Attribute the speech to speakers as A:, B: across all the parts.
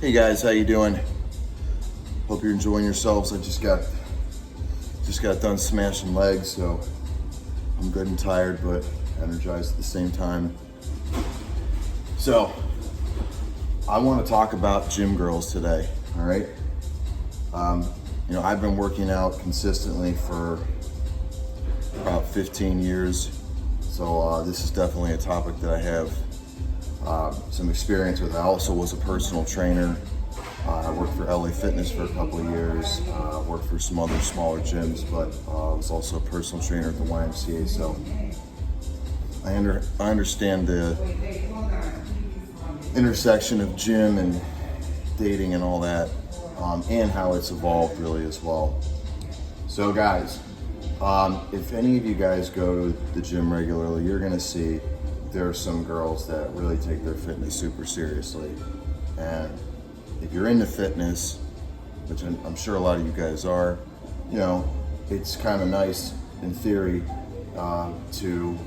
A: Hey guys, how you doing? Hope you're enjoying yourselves. I just got done smashing legs, so I'm good and tired, but energized at the same time. So I want to talk about gym girls today. All right. I've been working out consistently for about 15 years, so this is definitely a topic that I have some experience with. I also was a personal trainer. I worked for LA Fitness for a couple of years, worked for some other smaller gyms, but I was also a personal trainer at the YMCA, so I understand the intersection of gym and dating and all that, and how it's evolved really as well. So guys, if any of you guys go to the gym regularly, you're gonna see there are some girls that really take their fitness super seriously. And if you're into fitness, which I'm sure a lot of you guys are, it's kind of nice in theory to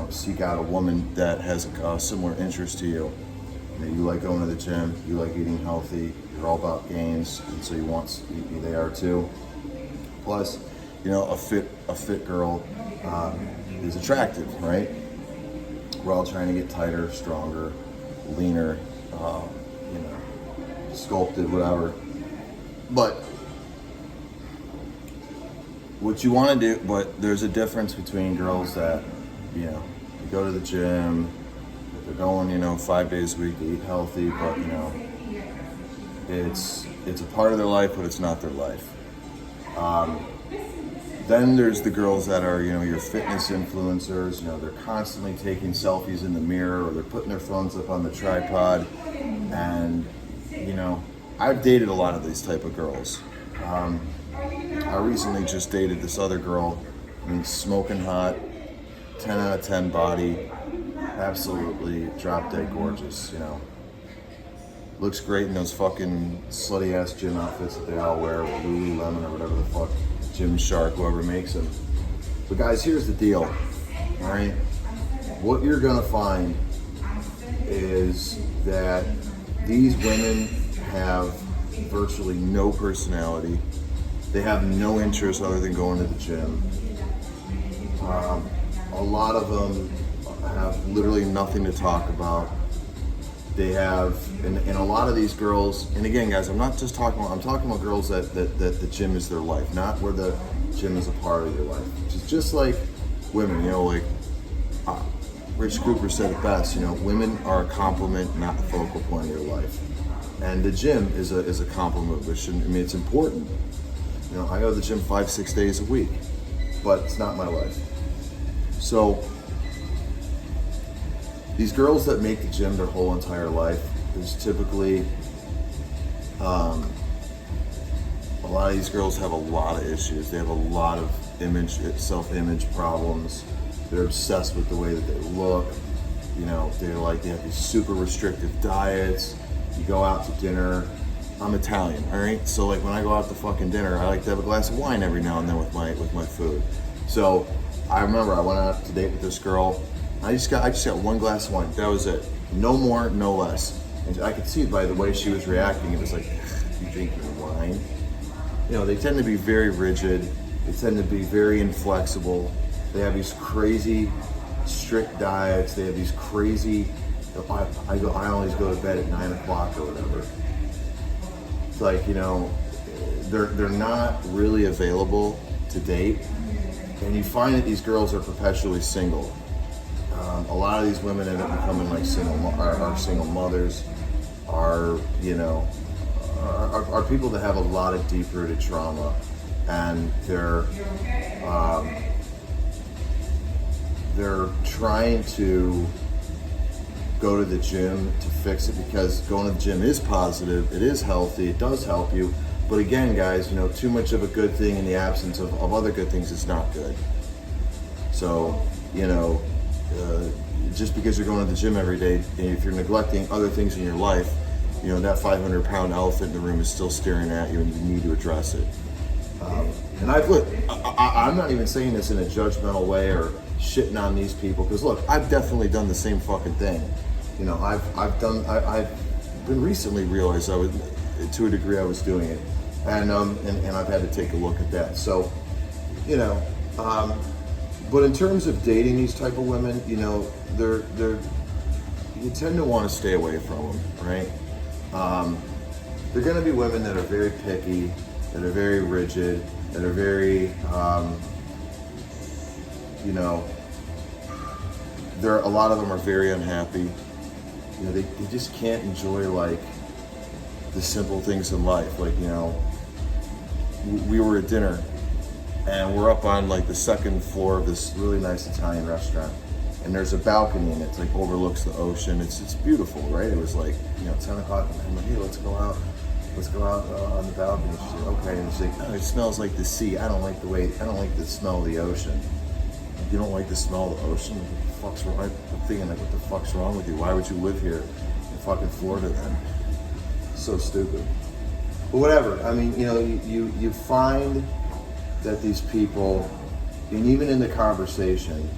A: seek out a woman that has a similar interest to you. You like going to the gym, you like eating healthy, you're all about gains, and so they are too. Plus, a fit girl is attractive, right? We're all trying to get tighter, stronger, leaner, sculpted, whatever. But what you want to do, but there's a difference between girls that, you go to the gym, they're going, 5 days a week to eat healthy, but it's a part of their life, but it's not their life. Then there's the girls that are, your fitness influencers. They're constantly taking selfies in the mirror, or they're putting their phones up on the tripod. And, I've dated a lot of these type of girls. I recently just dated this other girl, smoking hot, 10 out of 10 body, absolutely drop dead gorgeous, Looks great in those fucking slutty ass gym outfits that they all wear, or Lululemon or whatever the fuck, Gymshark, whoever makes them. But guys, here's the deal, all right? What you're gonna find is that these women have virtually no personality. They have no interest other than going to the gym. A lot of them have literally nothing to talk about. They have, and a lot of these girls, and again guys, I'm talking about girls that the gym is their life, not where the gym is a part of your life. Just like women, Rich Cooper said it best, women are a complement, not the focal point of your life. And the gym is a complement, which, it's important. I go to the gym 5-6 days a week, but it's not my life. So these girls that make the gym their whole entire life, there's typically, a lot of these girls have a lot of issues. They have a lot of self-image problems. They're obsessed with the way that they look. They have these super restrictive diets. You go out to dinner. I'm Italian, all right? So when I go out to fucking dinner, I like to have a glass of wine every now and then with my food. So I remember I went out to date with this girl. I just got one glass of wine. That was it. No more, no less. And I could see by the way she was reacting, it was like, you drinking wine? They tend to be very rigid. They tend to be very inflexible. They have these crazy strict diets. They have these crazy, I always go to bed at 9 o'clock or whatever. It's like, they're not really available to date. And you find that these girls are perpetually single. A lot of these women end up becoming like single mothers, are people that have a lot of deep-rooted trauma, and they're trying to go to the gym to fix it, because going to the gym is positive, it is healthy, it does help you. But again, guys, too much of a good thing in the absence of other good things is not good. So, just because you're going to the gym every day, and if you're neglecting other things in your life, that 500-pound elephant in the room is still staring at you, and you need to address it. And I'm not even saying this in a judgmental way or shitting on these people, because look, I've definitely done the same fucking thing. I've been recently realized I was, to a degree, I was doing it, and I've had to take a look at that. So, you know, but in terms of dating these type of women, you know, they're you tend to want to stay away from them, right? They're going to be women that are very picky, that are very rigid, that are very, you know, a lot of them are very unhappy. You know, they just can't enjoy like the simple things in life. Like, you know, we were at dinner and we're up on like the second floor of this really nice Italian restaurant, and there's a balcony and it's like overlooks the ocean. It's beautiful, right? It was like, you know, 10 o'clock and I'm like, hey, let's go out on the balcony. She's like, okay. And she's like, oh, it smells like the sea. I don't like the smell of the ocean. You don't like the smell of the ocean? What the fuck's wrong? I'm thinking like, what the fuck's wrong with you? Why would you live here in fucking Florida then? So stupid. But whatever. I mean, you know, you find that these people, and even in the conversation,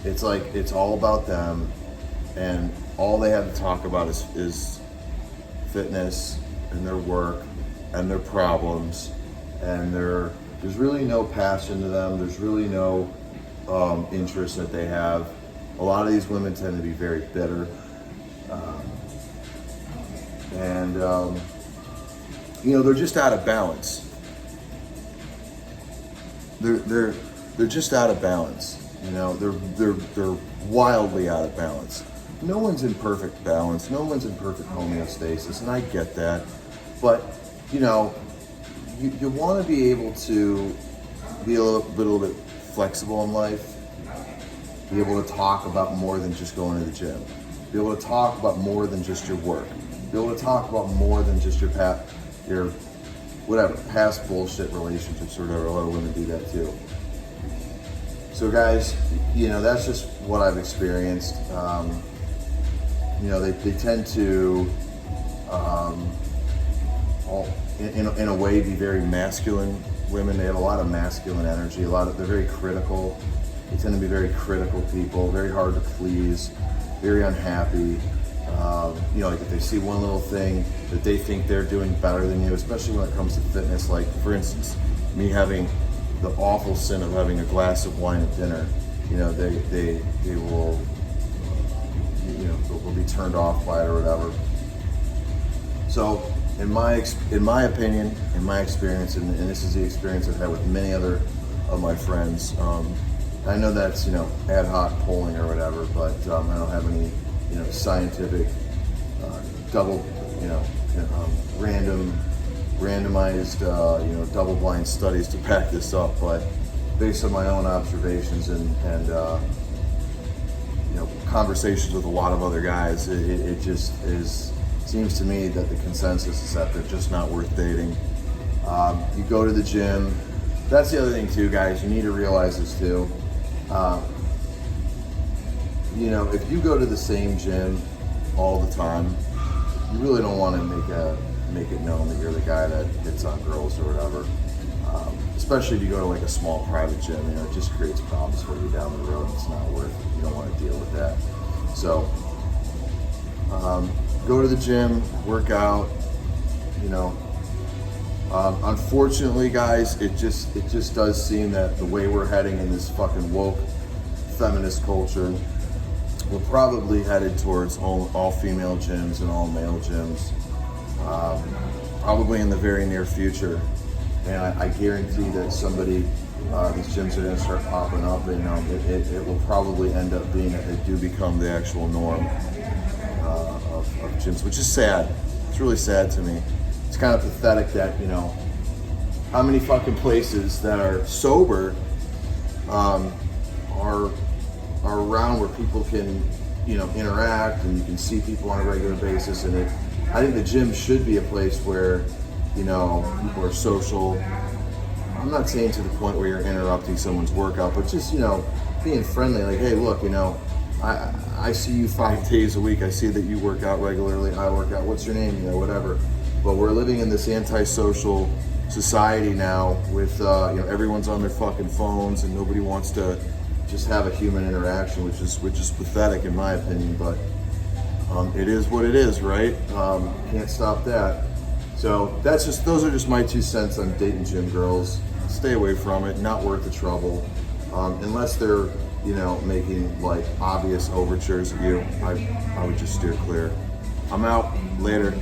A: it's like it's all about them, and all they have to talk about is fitness and their work and their problems, and there's really no passion to them. There's really no interest that they have. A lot of these women tend to be very bitter, and you know, they're just out of balance. They're just out of balance. You know, they're wildly out of balance. No one's in perfect balance. No one's in perfect homeostasis, and I get that. But you know, you want to be able to be a little bit flexible in life. Be able to talk about more than just going to the gym. Be able to talk about more than just your work. Be able to talk about more than just your past bullshit relationships or whatever. A lot of women do that too. So guys, you know, that's just what I've experienced. You know, they tend to, in a way, be very masculine women. They have a lot of masculine energy. They're very critical. They tend to be very critical people, very hard to please, very unhappy. You know, like if they see one little thing that they think they're doing better than you, especially when it comes to fitness, like for instance, me having the awful sin of having a glass of wine at dinner, you know, they will, you know, they'll be turned off by it or whatever. So in my opinion, in my experience, and this is the experience I've had with many other of my friends, I know that's, you know, ad hoc polling or whatever, but I don't have any, you know, scientific, randomized, you know, double-blind studies to back this up. But based on my own observations and you know, conversations with a lot of other guys, it just seems to me that the consensus is that they're just not worth dating. You go to the gym. That's the other thing too, guys. You need to realize this too. You know, if you go to the same gym all the time, you really don't want to make it known that you're the guy that hits on girls or whatever. Especially if you go to like a small private gym, you know, it just creates problems for you down the road. It's not worth it. You don't want to deal with that. So, go to the gym, work out, you know. Unfortunately, guys, it just does seem that the way we're heading in this fucking woke feminist culture, we're probably headed towards all female gyms and all male gyms, probably in the very near future. And I guarantee that these gyms are going to start popping up, and it will probably end up being that they do become the actual norm of gyms, which is sad. It's really sad to me. It's kind of pathetic that, you know, how many fucking places that are sober are around where people can, you know, interact and you can see people on a regular basis. And I think the gym should be a place where, you know, people are social. I'm not saying to the point where you're interrupting someone's workout, but just, you know, being friendly. Like, hey, look, you know, I see you 5 days a week. I see that you work out regularly. I work out. What's your name? You know, whatever. But we're living in this antisocial society now with, you know, everyone's on their fucking phones and nobody wants to just have a human interaction, which is pathetic in my opinion. But It is what it is, right? Can't stop that. So those are just my 2 cents on dating gym girls. Stay away from it. Not worth the trouble, unless they're making like obvious overtures at you. I would just steer clear. I'm out. Later.